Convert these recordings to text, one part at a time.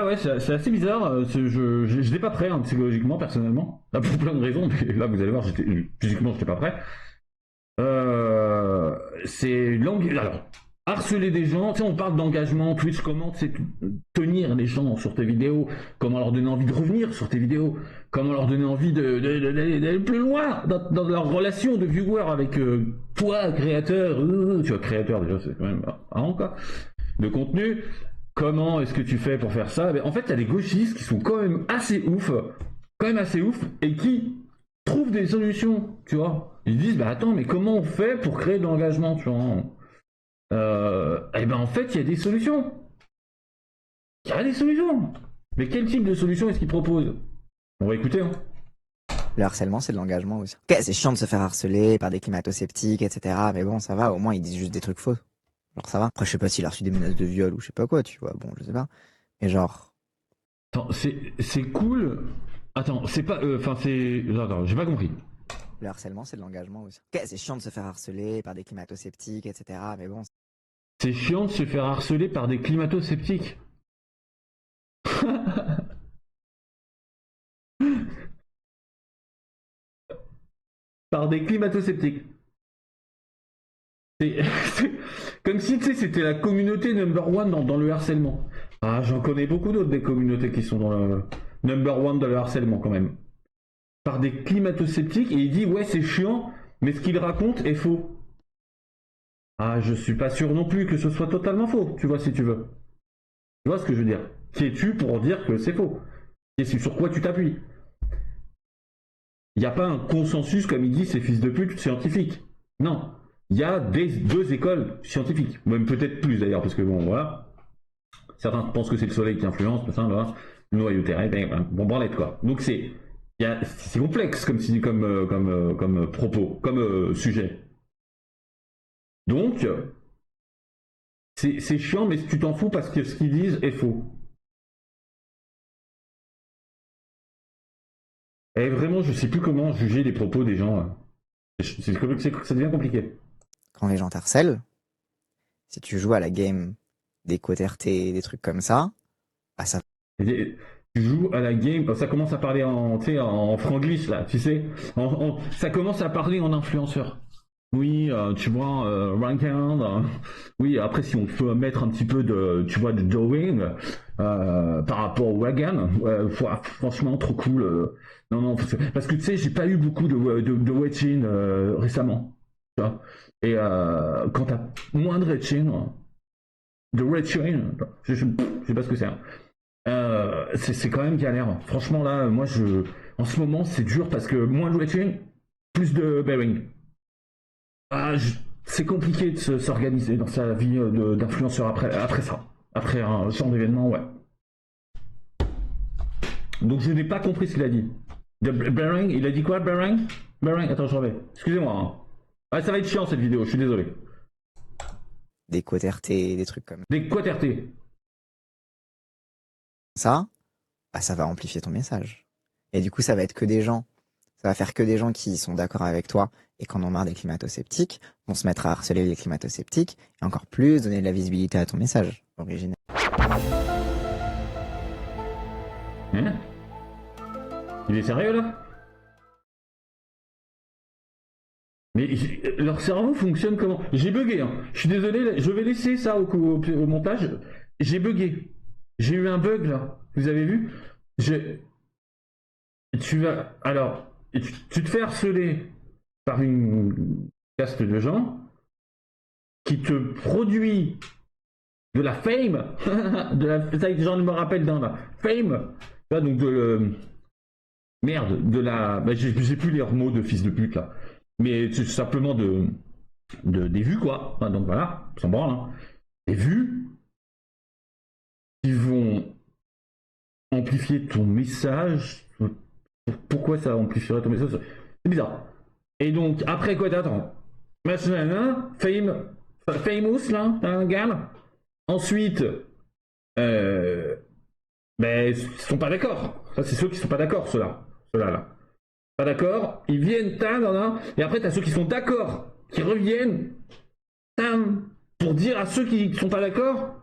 ouais, c'est assez bizarre. Je n'étais pas prêt, hein, psychologiquement, personnellement. Là, pour plein de raisons, mais là, vous allez voir, physiquement, j'étais pas prêt. C'est alors, harceler des gens, tu sais, on parle d'engagement, Twitch, comment c'est tenir les gens sur tes vidéos, comment leur donner envie de revenir sur tes vidéos, comment leur donner envie d'aller plus loin dans leur relation de viewer avec toi, créateur, tu vois, créateur déjà, c'est quand même marrant, quoi, de contenu. Comment est-ce que tu fais pour faire ça? En fait, il y a des gauchistes qui sont quand même assez ouf, et qui trouvent des solutions, tu vois. Ils disent, bah attends, mais comment on fait pour créer de l'engagement, tu vois? Et ben en fait, il y a des solutions. Il y a des solutions. Mais quel type de solution est-ce qu'ils proposent? On va écouter, hein. Le harcèlement, c'est de l'engagement aussi. Ok, c'est chiant de se faire harceler par des climato-sceptiques, etc. Mais bon, ça va, au moins ils disent juste des trucs faux. Genre ça va. Après, je sais pas s'il a reçu des menaces de viol ou je sais pas quoi, tu vois. Bon, je sais pas. Mais genre, Attends, c'est cool. Attends, c'est pas. Enfin, c'est. Attends, j'ai pas compris. le harcèlement, c'est de l'engagement aussi. Ok, c'est chiant de se faire harceler par des climato-sceptiques, etc. Mais bon, C'est chiant de se faire harceler par des climato-sceptiques. Par des climato-sceptiques. C'est c'est comme si tu sais, c'était la communauté number one dans le harcèlement. Ah, j'en connais beaucoup d'autres des communautés qui sont dans le number one dans le harcèlement quand même. Par des climato-sceptiques et il dit ouais c'est chiant, mais ce qu'il raconte est faux. Ah, je suis pas sûr non plus que ce soit totalement faux, tu vois si tu veux. Tu vois ce que je veux dire? Qui es-tu pour dire que c'est faux? Et c'est sur quoi tu t'appuies? Il n'y a pas un consensus, comme il dit, ces fils de pute scientifiques. Non. Il y a deux écoles scientifiques. Même peut-être plus d'ailleurs, parce que bon, voilà. Certains pensent que c'est le soleil qui influence, tout ça, voilà. Le noyau terrestre, bon, branlette quoi. Donc c'est complexe comme propos, comme sujet. Donc, c'est chiant, mais tu t'en fous parce que ce qu'ils disent est faux. Et vraiment, je sais plus comment juger les propos des gens. Ça devient compliqué. quand les gens t'harcèlent, si tu joues à la game des quotes RT, des trucs comme ça, bah ça. Tu joues à la game, ça commence à parler en, tu sais, en franglish là, tu sais. Ça commence à parler en influenceur. Oui, tu vois, Rankand, oui, après si on peut mettre un petit peu de, tu vois, de drawing par rapport au Wagan, franchement trop cool. Non, non, parce que tu sais, j'ai pas eu beaucoup de watching récemment. Tu vois. Et quand t'as moins de watching, je sais pas ce que c'est. Hein. C'est quand même galère. Franchement, là, en ce moment, c'est dur parce que moins de watching, plus de bearing. Ah, c'est compliqué de s'organiser dans sa vie d'influenceur après ça. Après un genre d'événement, ouais. Donc je n'ai pas compris ce qu'il a dit. Bearing, il a dit quoi, Bearing? Bearing, attends, je reviens. Excusez-moi. Hein. Ouais, ça va être chiant cette vidéo, je suis désolé. Des quotes RT, des trucs comme Des quoi RT? ça, bah ça va amplifier ton message. Et du coup, ça va être que des gens. Ça va faire que des gens qui sont d'accord avec toi et qui en ont marre des climato-sceptiques vont se mettre à harceler les climato-sceptiques et encore plus donner de la visibilité à ton message originel. Hein? Il est sérieux là? Mais leur cerveau fonctionne comment? J'ai bugué, hein. Je suis désolé, je vais laisser ça au montage. J'ai bugué. J'ai eu un bug là. Vous avez vu? Tu vas. Alors, tu te fais harceler par une caste de gens qui te produit de la fame. Ça, j'en me rappelle d'un là. Fame. Là, donc merde, de la. Bah, j'ai plus les mots de fils de pute là. Mais c'est simplement des vues quoi. Enfin, donc voilà, sans branle. Hein. Des vues qui vont amplifier ton message. Pourquoi ça amplifierait ton message? C'est bizarre. Et donc, après quoi t'attends? Famous, là, un gars. Ensuite, euh, ben, ils sont pas d'accord. Ça, c'est ceux qui sont pas d'accord, ceux-là. Ceux-là, là. Pas d'accord. Ils viennent, et après, t'as ceux qui sont d'accord, qui reviennent, pour dire à ceux qui sont pas d'accord,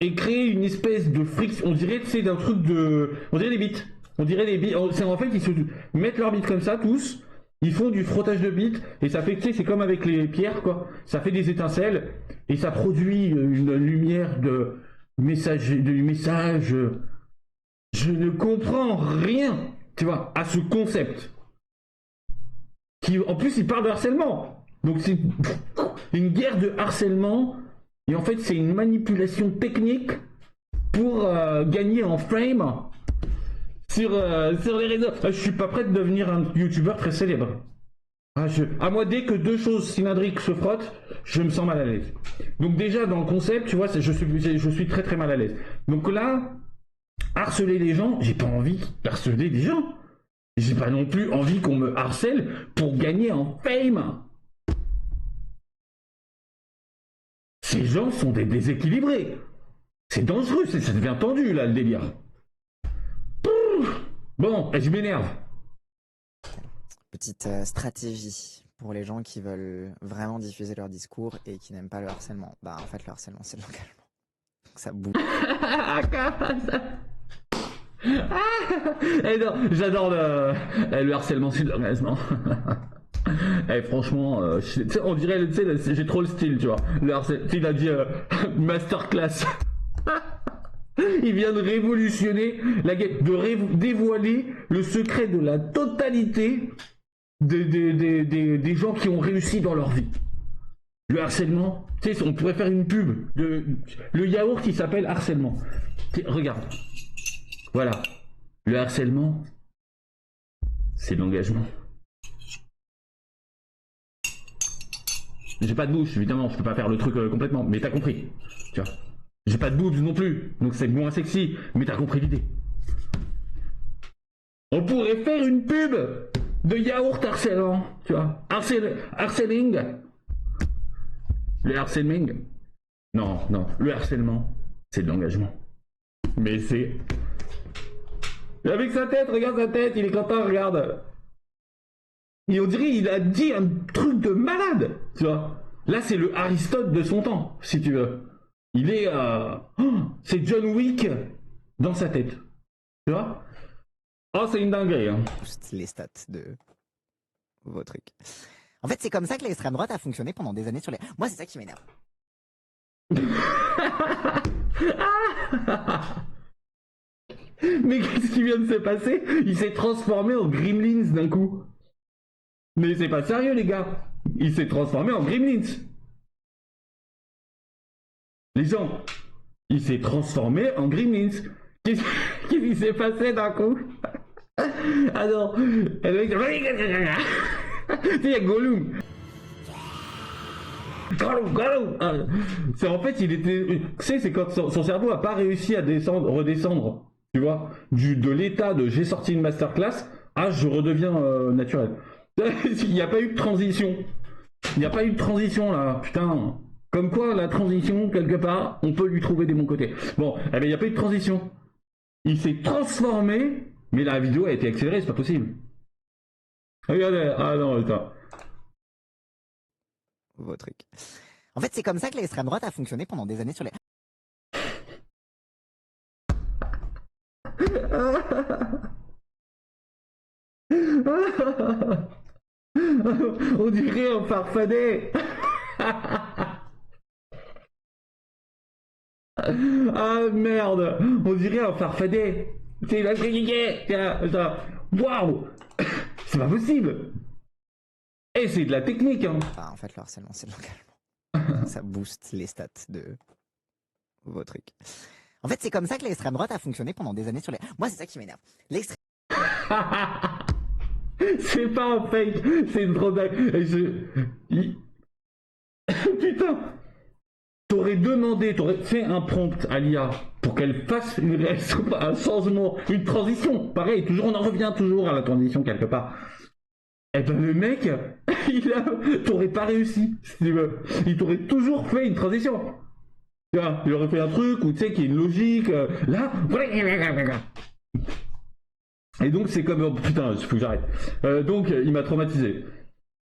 et créer une espèce de friction. On dirait, tu sais, d'un truc de. On dirait des bits. On dirait des bits. En fait, ils se mettent leurs bits comme ça, tous. Ils font du frottage de bits. Et ça fait, tu sais, c'est comme avec les pierres, quoi. Ça fait des étincelles. Et ça produit une lumière de message. Je ne comprends rien, tu vois, à ce concept. Qui, en plus, il parle de harcèlement. Donc, c'est une guerre de harcèlement. Et en fait, c'est une manipulation technique pour gagner en fame sur les réseaux. Je suis pas prêt de devenir un youtubeur très célèbre. À moi, dès que deux choses cylindriques se frottent, je me sens mal à l'aise. Donc déjà, dans le concept, tu vois, je suis très très mal à l'aise. Donc là, harceler les gens, j'ai pas envie d'harceler des gens. J'ai pas non plus envie qu'on me harcèle pour gagner en fame. Ces gens sont des déséquilibrés. C'est dangereux, ça devient tendu là le délire. Bon, je m'énerve. Petite stratégie pour les gens qui veulent vraiment diffuser leur discours et qui n'aiment pas le harcèlement. Bah en fait le harcèlement c'est de l'engagement. Donc ça bouge. Eh non, j'adore le harcèlement, c'est de l'engagement. Eh, franchement, on dirait, j'ai trop le style, tu vois. Il a dit masterclass. Il vient de révolutionner la game, dévoiler le secret de la totalité des gens qui ont réussi dans leur vie. Le harcèlement, tu sais, on pourrait faire une pub. Le yaourt qui s'appelle harcèlement. Regarde. Voilà. Le harcèlement, c'est de l'engagement. J'ai pas de bouche, évidemment, je peux pas faire le truc complètement, mais t'as compris. Tu vois. J'ai pas de boobs non plus, donc c'est moins sexy, mais t'as compris l'idée. On pourrait faire une pub de yaourt harcelant, tu vois. Harceling. Le harcèlement. Non, le harcèlement, c'est de l'engagement. Mais c'est... Avec sa tête, regarde sa tête, il est content, regarde. Et on dirait il a dit un truc de malade, tu vois. Là, c'est le Aristote de son temps, si tu veux. Il est... c'est John Wick dans sa tête. Tu vois. Oh, c'est une dinguerie. Hein. Les stats de vos trucs. En fait, c'est comme ça que l'extrême droite a fonctionné pendant des années sur les... Moi, c'est ça qui m'énerve. Mais qu'est-ce qui vient de se passer? Il s'est transformé en Gremlins d'un coup. Mais c'est pas sérieux, les gars. Il s'est transformé en Gremlins. Les gens, il s'est transformé en Gremlins. Qu'est-ce qui s'est passé d'un coup? Alors, il y a Gollum. C'est en fait, il était. Tu sais, c'est quand son cerveau a pas réussi à redescendre, tu vois, de l'état de j'ai sorti une masterclass à je redeviens naturel. Il n'y a pas eu de transition. Il n'y a pas eu de transition là, putain. Comme quoi, la transition, quelque part, on peut lui trouver des bons côtés. Bon, eh ben, il n'y a pas eu de transition. Il s'est transformé, mais la vidéo a été accélérée, c'est pas possible. Regardez, ah non, attends. Vos trucs. En fait, c'est comme ça que l'extrême droite a fonctionné pendant des années sur les... On dirait un farfadet. Ah merde, on dirait un farfadet. C'est la waouh. C'est pas possible. Et c'est de la technique, hein. Enfin, en fait, le harcèlement, c'est de l'engagement. Ça booste les stats de vos trucs. En fait, c'est comme ça que l'extrême droite a fonctionné pendant des années sur les... Moi, c'est ça qui m'énerve. L'extrême... C'est pas un fake, c'est une trop dingue. Putain. T'aurais fait un prompt à l'IA pour qu'elle fasse un changement, une transition. Pareil, toujours, on en revient toujours à la transition quelque part. Eh ben le mec, t'aurais pas réussi, si tu veux. Il t'aurait toujours fait une transition. Tu vois, il aurait fait un truc où tu sais qu'il y a une logique. Là, et donc c'est comme... Oh, putain, il faut que j'arrête. Donc il m'a traumatisé.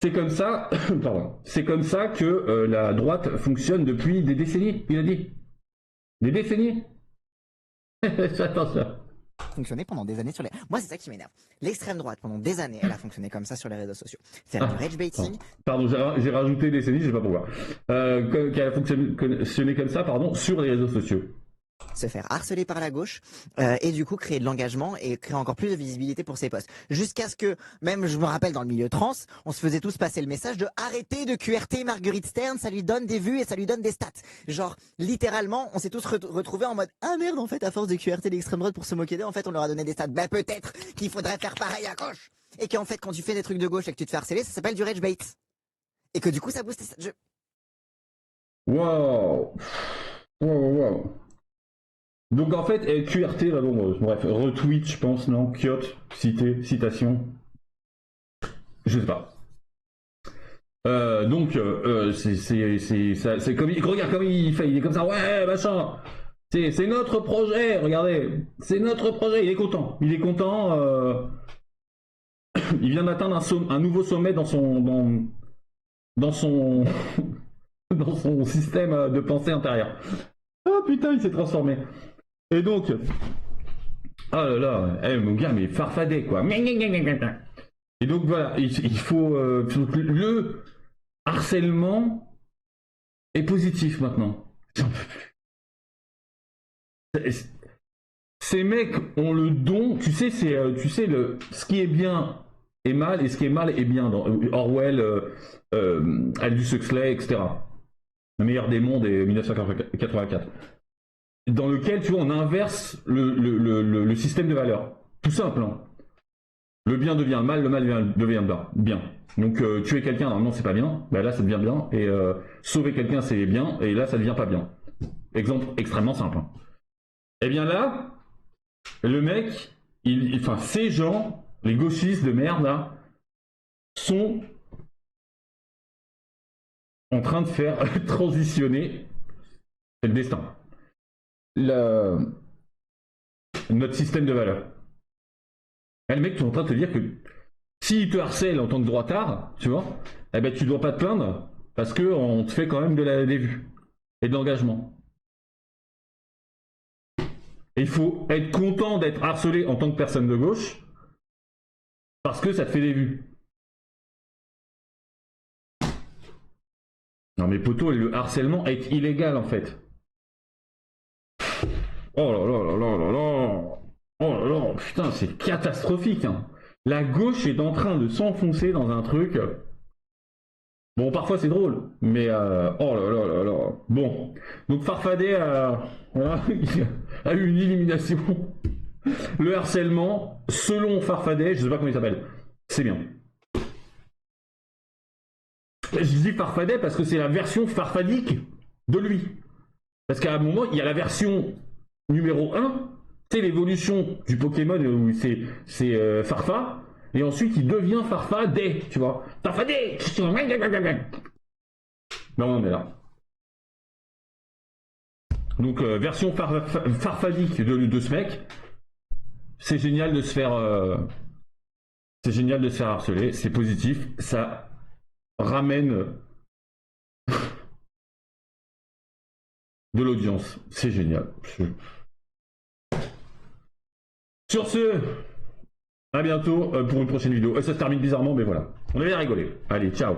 C'est comme ça, pardon, c'est comme ça que la droite fonctionne depuis des décennies, il a dit. Des décennies. J'attends ça. Fonctionné pendant des années sur les... Moi, c'est ça qui m'énerve. L'extrême droite, pendant des années, elle a fonctionné comme ça sur les réseaux sociaux. Faire du rage baiting. Pardon, j'ai rajouté décennies, je sais pas pourquoi. Qu'elle a fonctionné comme ça, pardon, sur les réseaux sociaux. Se faire harceler par la gauche et du coup créer de l'engagement et créer encore plus de visibilité pour ses posts. Jusqu'à ce que, même je me rappelle dans le milieu trans, on se faisait tous passer le message de arrêter de QRT Marguerite Stern, ça lui donne des vues et ça lui donne des stats. Genre, littéralement, on s'est tous retrouvés en mode ah merde, en fait, à force de QRT l'extrême droite pour se moquer d'eux, en fait, on leur a donné des stats. Ben peut-être qu'il faudrait faire pareil à gauche. Et qu'en fait, quand tu fais des trucs de gauche et que tu te fais harceler, ça s'appelle du rage bait. Et que du coup, ça booste tes stats. Wow. Wow. Donc en fait, QRT, là, bon, bref, retweet, je pense, non, Kiot, cité, citation, je sais pas. Donc, c'est comme regarde comme il fait, il est comme ça, ouais, machin. C'est notre projet, regardez, c'est notre projet, il est content, il vient d'atteindre un nouveau sommet dans son dans son système de pensée intérieure. Ah putain, il s'est transformé. Et donc, oh là là, mon gars, mais farfadet quoi. Et donc voilà, il faut le harcèlement est positif maintenant. Ces mecs ont le don, tu sais, ce qui est bien est mal et ce qui est mal est bien dans Orwell, Aldous Huxley, etc. Le meilleur des mondes est 1984. Dans lequel, tu vois, on inverse le système de valeurs. Tout simple, hein. Le bien devient le mal devient bien. Donc tuer quelqu'un, normalement, c'est pas bien. Ben là, ça devient bien. Et sauver quelqu'un, c'est bien. Et là, ça devient pas bien. Exemple extrêmement simple. Hein. Et bien là, le mec, enfin, ces gens, les gauchistes de merde, là, sont en train de faire transitionner, c'est le destin, notre système de valeurs. Et le mec, tu es en train de te dire que s'il te harcèle en tant que droitard, tu vois, eh ben tu dois pas te plaindre parce qu'on te fait quand même des vues et de l'engagement. Et il faut être content d'être harcelé en tant que personne de gauche parce que ça te fait des vues. Non mais poto, le harcèlement est illégal en fait. Oh là là là là là là. Oh là là, putain, c'est catastrophique. Hein. La gauche est en train de s'enfoncer dans un truc. Bon, parfois c'est drôle, mais oh là là là là. Bon, donc Farfadet voilà, a eu une illumination. Le harcèlement, selon Farfadet, je sais pas comment il s'appelle, c'est bien. Je dis Farfadet parce que c'est la version farfadique de lui. Parce qu'à un moment, il y a la version numéro 1, c'est l'évolution du Pokémon où c'est Farfa, et ensuite il devient Farfadet, tu vois. Farfadet. Ben on est là. Donc version farfadique de ce mec, c'est génial de se faire harceler, c'est positif, ça ramène de l'audience, c'est génial. Sur ce, à bientôt pour une prochaine vidéo. Ça se termine bizarrement, mais voilà. On avait bien rigolé. Allez, ciao.